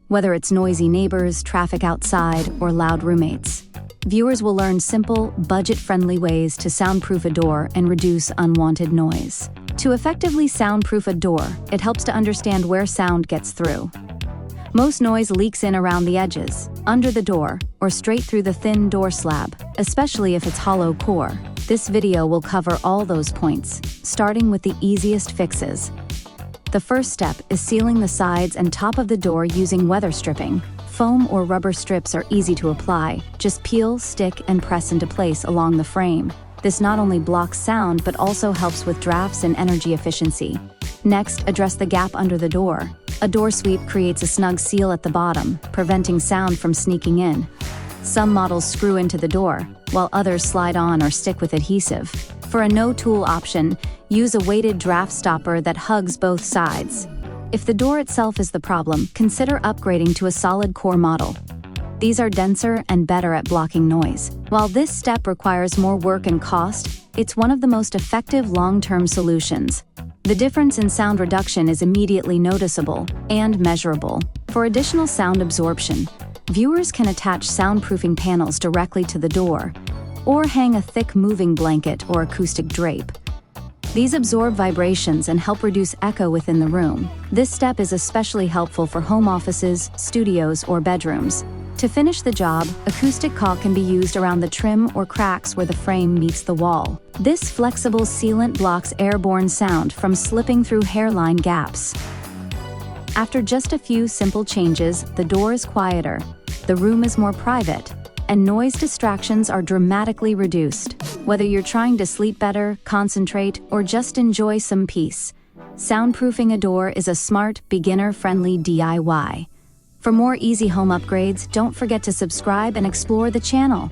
whether it's noisy neighbors, traffic outside, or loud roommates. Viewers will learn simple, budget-friendly ways to soundproof a door and reduce unwanted noise. To effectively soundproof a door, it helps to understand where sound gets through. Most noise leaks in around the edges, under the door, or straight through the thin door slab, especially if it's hollow core. This video will cover all those points, starting with the easiest fixes. The first step is sealing the sides and top of the door using weather stripping. Foam or rubber strips are easy to apply. Just peel, stick, and press into place along the frame. This not only blocks sound but also helps with drafts and energy efficiency. Next, address the gap under the door. A door sweep creates a snug seal at the bottom, preventing sound from sneaking in. Some models screw into the door, while others slide on or stick with adhesive. For a no-tool option, use a weighted draft stopper that hugs both sides. If the door itself is the problem, consider upgrading to a solid core model. These are denser and better at blocking noise. While this step requires more work and cost, it's one of the most effective long-term solutions. The difference in sound reduction is immediately noticeable and measurable. For additional sound absorption, viewers can attach soundproofing panels directly to the door, or hang a thick moving blanket or acoustic drape. These absorb vibrations and help reduce echo within the room. This step is especially helpful for home offices, studios, or bedrooms. To finish the job, acoustic caulk can be used around the trim or cracks where the frame meets the wall. This flexible sealant blocks airborne sound from slipping through hairline gaps. After just a few simple changes, the door is quieter, the room is more private, and noise distractions are dramatically reduced. Whether you're trying to sleep better, concentrate, or just enjoy some peace, soundproofing a door is a smart, beginner-friendly DIY. For more easy home upgrades, don't forget to subscribe and explore the channel.